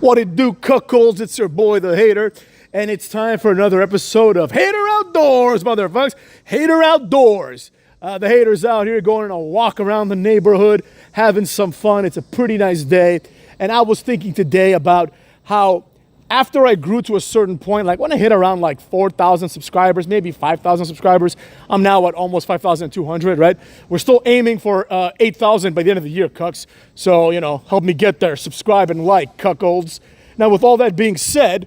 What it do, cuckolds? It's your boy, the Hater, and it's time for another episode of Hater Outdoors, motherfuckers. Hater Outdoors. The Hater's out here going on a walk around the neighborhood, having some fun. It's a pretty nice day, and I was thinking today about how after I grew to a certain point, like when I hit around like 4,000 subscribers, maybe 5,000 subscribers, I'm now at almost 5,200, right? We're still aiming for 8,000 by the end of the year, cucks. So, you know, help me get there. Subscribe and like, cuckolds. Now, with all that being said,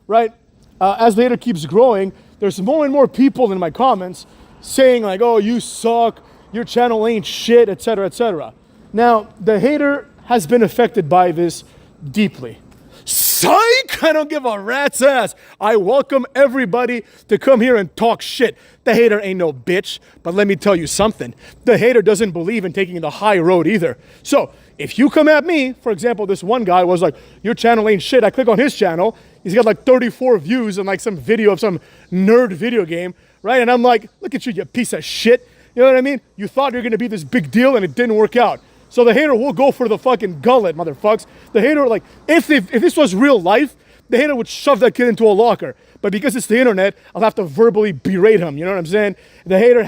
right, as the Hater keeps growing, there's more and more people in my comments saying like, oh, you suck, your channel ain't shit, etc., etc. Now, the Hater has been affected by this deeply. Psych! I don't give a rat's ass. I welcome everybody to come here and talk shit. The Hater ain't no bitch, but let me tell you something. The Hater doesn't believe in taking the high road either. So, if you come at me, for example, this one guy was like, your channel ain't shit. I click on his channel. He's got like 34 views and like some video of some nerd video game, right? And I'm like, look at you, you piece of shit. You know what I mean? You thought you were going to be this big deal and it didn't work out. So the Hater will go for the fucking gullet, motherfucks. The Hater, like, if this was real life, the Hater would shove that kid into a locker. But because it's the internet, I'll have to verbally berate him, you know what I'm saying? The Hater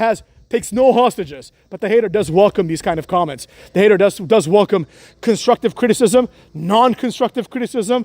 takes no hostages, but the Hater does welcome these kind of comments. The Hater does welcome constructive criticism, non-constructive criticism,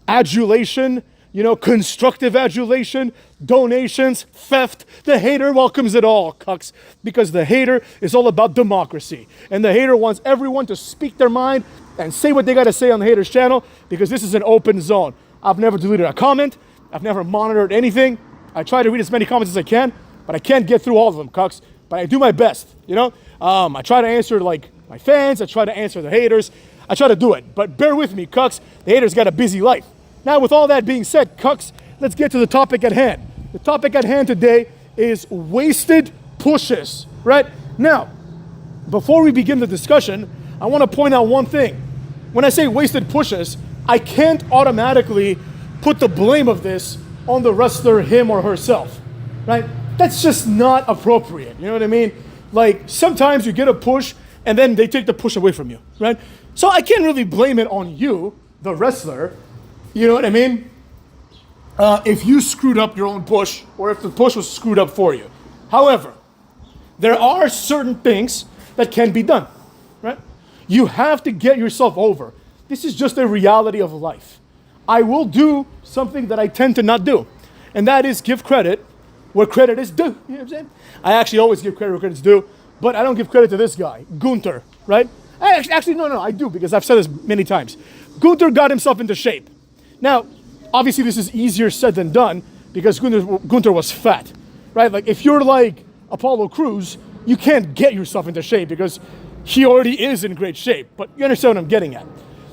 adulation, you know, constructive adulation, donations, theft. The Hater welcomes it all, cucks, because the Hater is all about democracy. And the Hater wants everyone to speak their mind and say what they got to say on the Hater's channel, because this is an open zone. I've never deleted a comment. I've never monitored anything. I try to read as many comments as I can, but I can't get through all of them, cucks. But I do my best, you know? I try to answer, like, my fans. I try to answer the haters. I try to do it. But bear with me, cucks. The Hater's got a busy life. Now, with all that being said, cucks, let's get to the topic at hand. The topic at hand today is wasted pushes, right? Now, before we begin the discussion, I want to point out one thing. When I say wasted pushes, I can't automatically put the blame of this on the wrestler, him or herself, right? That's just not appropriate, you know what I mean? Like, sometimes you get a push and then they take the push away from you, right? So I can't really blame it on you, the wrestler. You know what I mean? If you screwed up your own push, or if the push was screwed up for you. However, there are certain things that can be done, right? You have to get yourself over. This is just a reality of life. I will do something that I tend to not do, and that is give credit where credit is due. You know what I'm saying? I actually always give credit where credit's due, but I don't give credit to this guy, Gunther, right? Actually, no, I do, because I've said this many times. Gunther got himself into shape. Now, obviously this is easier said than done because Gunther was fat, right? Like if you're like Apollo Crews, you can't get yourself into shape because he already is in great shape, but you understand what I'm getting at.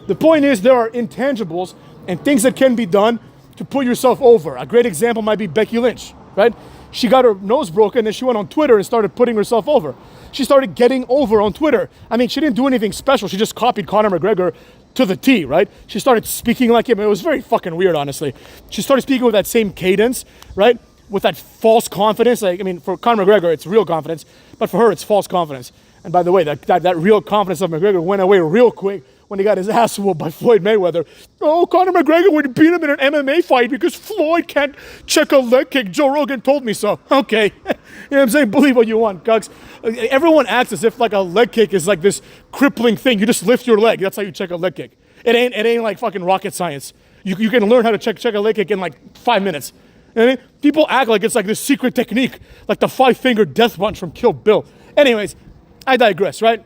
The point is there are intangibles and things that can be done to put yourself over. A great example might be Becky Lynch, right? She got her nose broken and she went on Twitter and started putting herself over. She started getting over on Twitter. I mean, she didn't do anything special. She just copied Conor McGregor to the T, right? She started speaking like him. It was very fucking weird, honestly. She started speaking with that same cadence, right? With that false confidence. Like, I mean, for Conor McGregor, it's real confidence, but for her, it's false confidence. And by the way, that real confidence of McGregor went away real quick when he got his ass whooped by Floyd Mayweather. Oh, Conor McGregor would beat him in an MMA fight because Floyd can't check a leg kick. Joe Rogan told me so. Okay. You know what I'm saying? Believe what you want, cucks. Everyone acts as if like a leg kick is like this crippling thing. You just lift your leg. That's how you check a leg kick. It ain't like fucking rocket science. You can learn how to check a leg kick in like 5 minutes. You know what I mean? People act like it's like this secret technique, like the 5-finger death punch from Kill Bill. Anyways, I digress, right?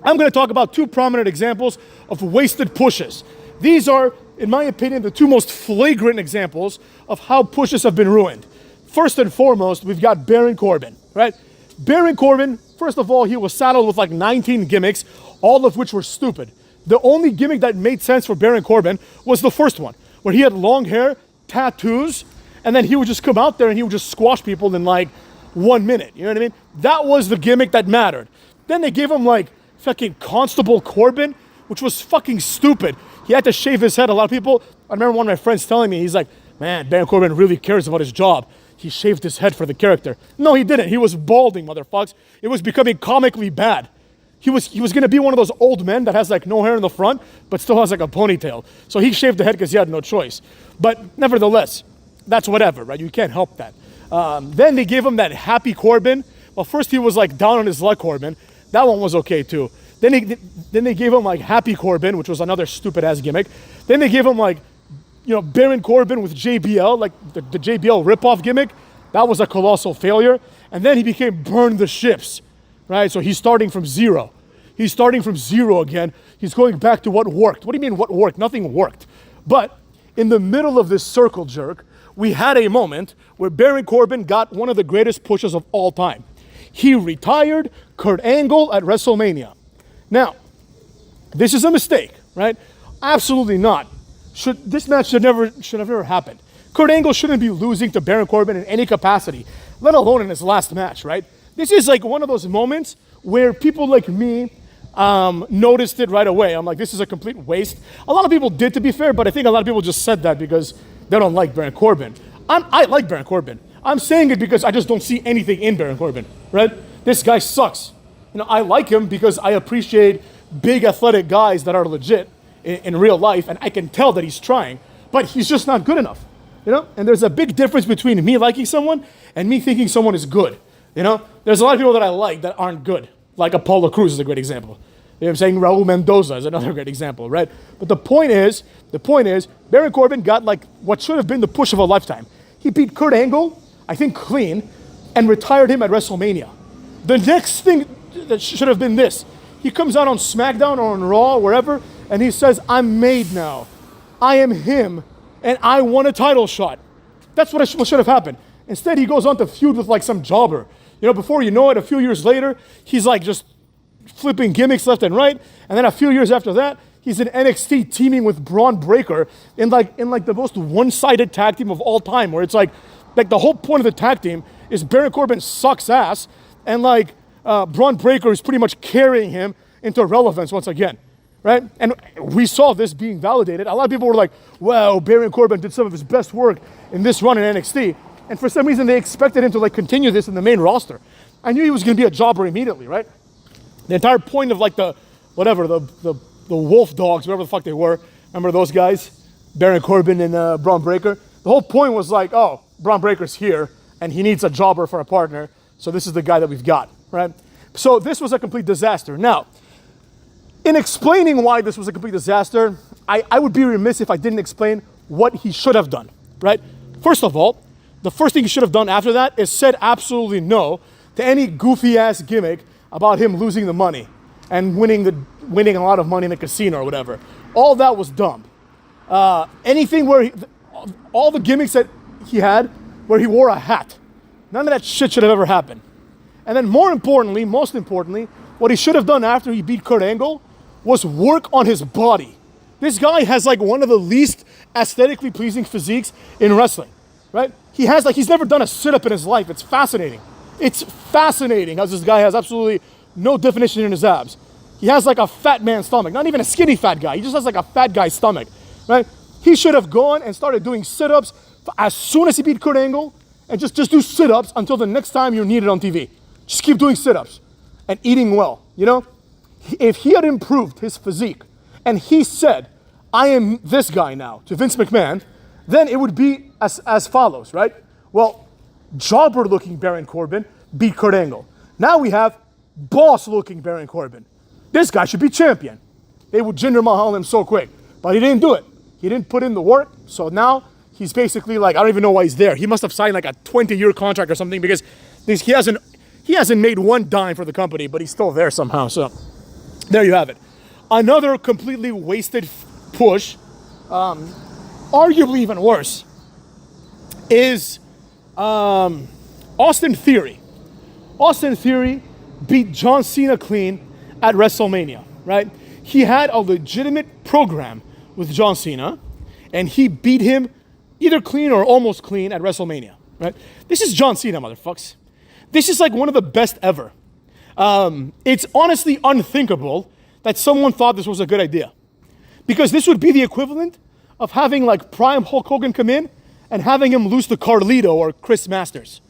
I'm going to talk about two prominent examples of wasted pushes. These are, in my opinion, the two most flagrant examples of how pushes have been ruined. First and foremost, we've got Baron Corbin, right? Baron Corbin, first of all, he was saddled with like 19 gimmicks, all of which were stupid. The only gimmick that made sense for Baron Corbin was the first one, where he had long hair, tattoos, and then he would just come out there and he would just squash people in like 1 minute. You know what I mean? That was the gimmick that mattered. Then they gave him like fucking Constable Corbin, which was fucking stupid. He had to shave his head. A lot of people, I remember one of my friends telling me, he's like, man, Baron Corbin really cares about his job. He shaved his head for the character. No, he didn't. He was balding, motherfuckers. It was becoming comically bad. he was going to be one of those old men that has like no hair in the front, but still has like a ponytail. So he shaved the head because he had no choice. But nevertheless, that's whatever, right? You can't help that. Then they gave him that Happy Corbin. Well, first he was like down on his luck Corbin. That one was okay too. Then they gave him like Happy Corbin, which was another stupid ass gimmick. Then they gave him like, Baron Corbin with JBL, like the JBL ripoff gimmick. That was a colossal failure. And then he became Burn the Ships, right? So he's starting from zero. He's starting from zero again. He's going back to what worked. What do you mean what worked? Nothing worked. But in the middle of this circle jerk, we had a moment where Baron Corbin got one of the greatest pushes of all time. He retired Kurt Angle at WrestleMania. Now, this is a mistake, right? Absolutely not. This match should have never happened. Kurt Angle shouldn't be losing to Baron Corbin in any capacity, let alone in his last match, right? This is like one of those moments where people like me noticed it right away. I'm like, this is a complete waste. A lot of people did, to be fair, but I think a lot of people just said that because they don't like Baron Corbin. I like Baron Corbin. I'm saying it because I just don't see anything in Baron Corbin, right? This guy sucks. I like him because I appreciate big athletic guys that are legit in real life, and I can tell that he's trying, but he's just not good enough, And there's a big difference between me liking someone and me thinking someone is good, There's a lot of people that I like that aren't good, like Apollo Crews is a great example. You know what I'm saying? Raul Mendoza is another great example, right? But the point is, Baron Corbin got like what should have been the push of a lifetime. He beat Kurt Angle, I think clean, and retired him at WrestleMania. The next thing that should have been this. He comes out on SmackDown or on Raw, wherever, and he says, I'm made now. I am him, and I won a title shot. That's what should have happened. Instead, he goes on to feud with like some jobber. Before you know it, a few years later, he's like just flipping gimmicks left and right. And then a few years after that, he's in NXT teaming with Braun Breaker in like the most one-sided tag team of all time, where it's like the whole point of the tag team is Baron Corbin sucks ass, and Braun Breaker is pretty much carrying him into relevance once again, right? And we saw this being validated. A lot of people were like, wow, Baron Corbin did some of his best work in this run in NXT. And for some reason, they expected him to continue this in the main roster. I knew he was going to be a jobber immediately, right? The entire point of the Wolf Dogs, whatever the fuck they were. Remember those guys? Baron Corbin and Braun Breaker. The whole point was Braun Breaker's here, and he needs a jobber for a partner. So this is the guy that we've got, right? So this was a complete disaster. Now, in explaining why this was a complete disaster, I would be remiss if I didn't explain what he should have done, right? First of all, the first thing he should have done after that is said absolutely no to any goofy-ass gimmick about him losing the money and winning a lot of money in the casino or whatever. All that was dumb. Anything where all the gimmicks that he had where he wore a hat, none of that shit should have ever happened. And then most importantly, what he should have done after he beat Kurt Angle was work on his body. This guy has one of the least aesthetically pleasing physiques in wrestling, right? He's never done a sit-up in his life. It's fascinating. It's fascinating how this guy has absolutely no definition in his abs. He has a fat man's stomach, not even a skinny fat guy. He just has a fat guy's stomach, right? He should have gone and started doing sit-ups as soon as he beat Kurt Angle, and just do sit-ups until the next time you're needed on TV. Just keep doing sit-ups and eating well, If he had improved his physique and he said, I am this guy now to Vince McMahon, then it would be as follows, right? Well, jobber-looking Baron Corbin beat Kurt Angle. Now we have boss-looking Baron Corbin. This guy should be champion. They would Jinder Mahal him so quick, but he didn't do it. He didn't put in the work, so now he's basically I don't even know why he's there. He must have signed a 20-year contract or something because he hasn't made one dime for the company, but he's still there somehow. So there you have it. Another completely wasted push, arguably even worse, is Austin Theory. Austin Theory beat John Cena clean at WrestleMania, right? He had a legitimate program with John Cena, and he beat him either clean or almost clean at WrestleMania, right? This is John Cena, motherfucks. This is one of the best ever. It's honestly unthinkable that someone thought this was a good idea, because this would be the equivalent of having prime Hulk Hogan come in and having him lose to Carlito or Chris Masters.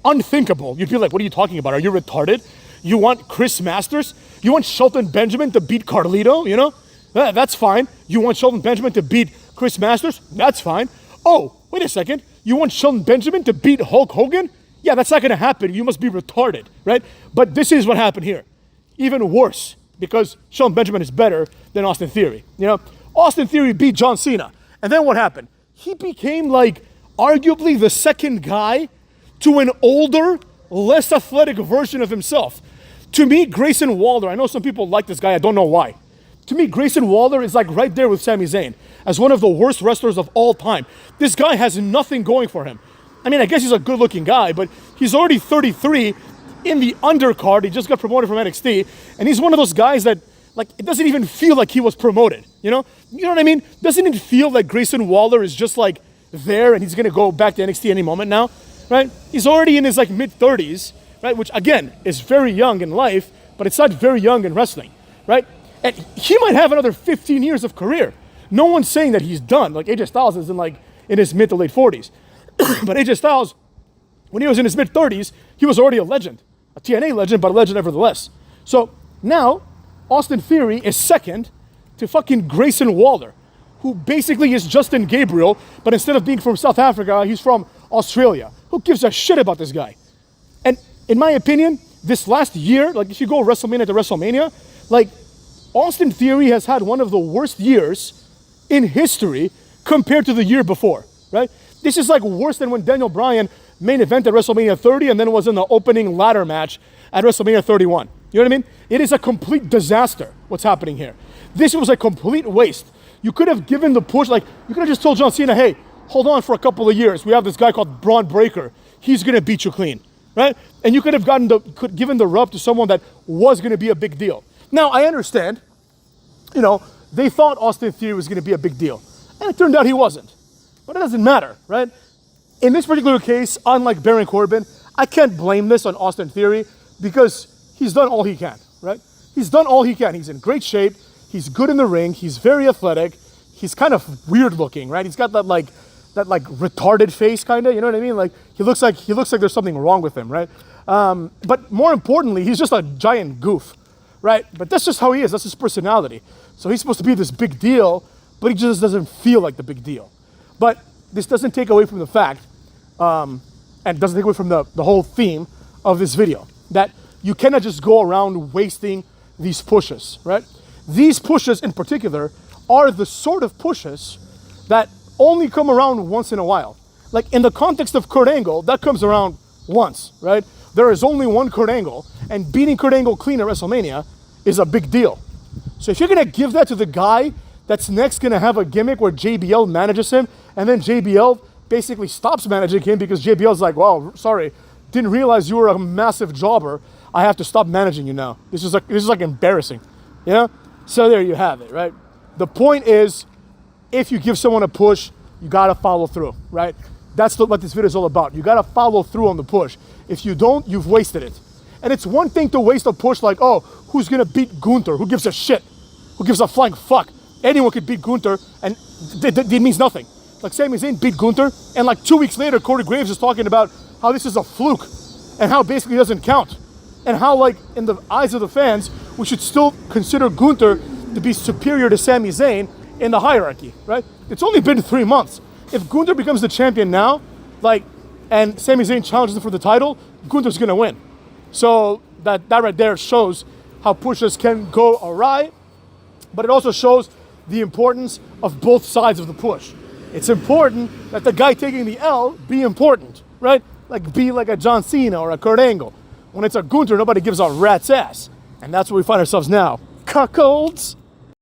Unthinkable. You'd be like, what are you talking about? Are you retarded? You want Chris Masters? You want Shelton Benjamin to beat Carlito, you know? That's fine. You want Shelton Benjamin to beat Chris Masters? That's fine. Oh, wait a second. You want Shelton Benjamin to beat Hulk Hogan? Yeah, that's not going to happen. You must be retarded, right? But this is what happened here. Even worse, because Shelton Benjamin is better than Austin Theory. You know, Austin Theory beat John Cena. And then what happened? He became like arguably the second guy to an older, less athletic version of himself. To me, Grayson Waller, I know some people like this guy, I don't know why. To me, Grayson Waller is like right there with Sami Zayn as one of the worst wrestlers of all time. This guy has nothing going for him. I mean, I guess he's a good-looking guy, but he's already 33 in the undercard. He just got promoted from NXT, and he's one of those guys that, like, it doesn't even feel like he was promoted, you know? You know what I mean? Doesn't it feel like Grayson Waller is just, like, there, and he's going to go back to NXT any moment now, right? He's already in his, like, mid-30s, right? Which, again, is very young in life, but it's not very young in wrestling, right? And he might have another 15 years of career. No one's saying that he's done. Like, AJ Styles is in his mid to late 40s. But AJ Styles, when he was in his mid-30s, he was already a legend. A TNA legend, but a legend nevertheless. So now, Austin Theory is second to fucking Grayson Waller, who basically is Justin Gabriel, but instead of being from South Africa, he's from Australia. Who gives a shit about this guy? And in my opinion, this last year, like if you go WrestleMania to WrestleMania, like Austin Theory has had one of the worst years in history compared to the year before, right? This is like worse than when Daniel Bryan main evented WrestleMania 30 and then was in the opening ladder match at WrestleMania 31. You know what I mean? It is a complete disaster what's happening here. This was a complete waste. You could have given the push, like you could have just told John Cena, hey, hold on for a couple of years. We have this guy called Braun Breaker. He's going to beat you clean, right? And you could have given the rub to someone that was going to be a big deal. Now, I understand, you know, they thought Austin Theory was going to be a big deal. And it turned out he wasn't. But it doesn't matter, right? In this particular case, unlike Baron Corbin, I can't blame this on Austin Theory because he's done all he can, right? He's done all he can. He's in great shape. He's good in the ring. He's very athletic. He's kind of weird looking, right? He's got that retarded face kind of, you know what I mean? Like he looks like there's something wrong with him, right? But more importantly, he's just a giant goof, right? But that's just how he is. That's his personality. So he's supposed to be this big deal, but he just doesn't feel like the big deal. But this doesn't take away from the fact, and doesn't take away from the whole theme of this video, that you cannot just go around wasting these pushes, right? These pushes in particular are the sort of pushes that only come around once in a while. Like in the context of Kurt Angle, that comes around once, right? There is only one Kurt Angle, and beating Kurt Angle clean at WrestleMania is a big deal. So if you're gonna give that to the guy that's next gonna have a gimmick where JBL manages him, and then JBL basically stops managing him because JBL's like, well, sorry, didn't realize you were a massive jobber. I have to stop managing you now. This is like embarrassing, you know? So there you have it, right? The point is, if you give someone a push, you gotta follow through, right? That's what this video is all about. You gotta follow through on the push. If you don't, you've wasted it. And it's one thing to waste a push like, oh, who's gonna beat Gunther? Who gives a shit? Who gives a flying fuck? Anyone could beat Gunther, and it means nothing. Like Sami Zayn beat Gunther, and like 2 weeks later, Corey Graves is talking about how this is a fluke, and how it basically doesn't count. And how, like, in the eyes of the fans, we should still consider Gunther to be superior to Sami Zayn in the hierarchy, right? It's only been 3 months. If Gunther becomes the champion now, like, and Sami Zayn challenges him for the title, Gunther's gonna win. So that right there shows how pushes can go awry, but it also shows the importance of both sides of the push. It's important that the guy taking the L be important, right? Like be like a John Cena or a Kurt Angle. When it's a Gunther, nobody gives a rat's ass. And that's where we find ourselves now. Cuckolds.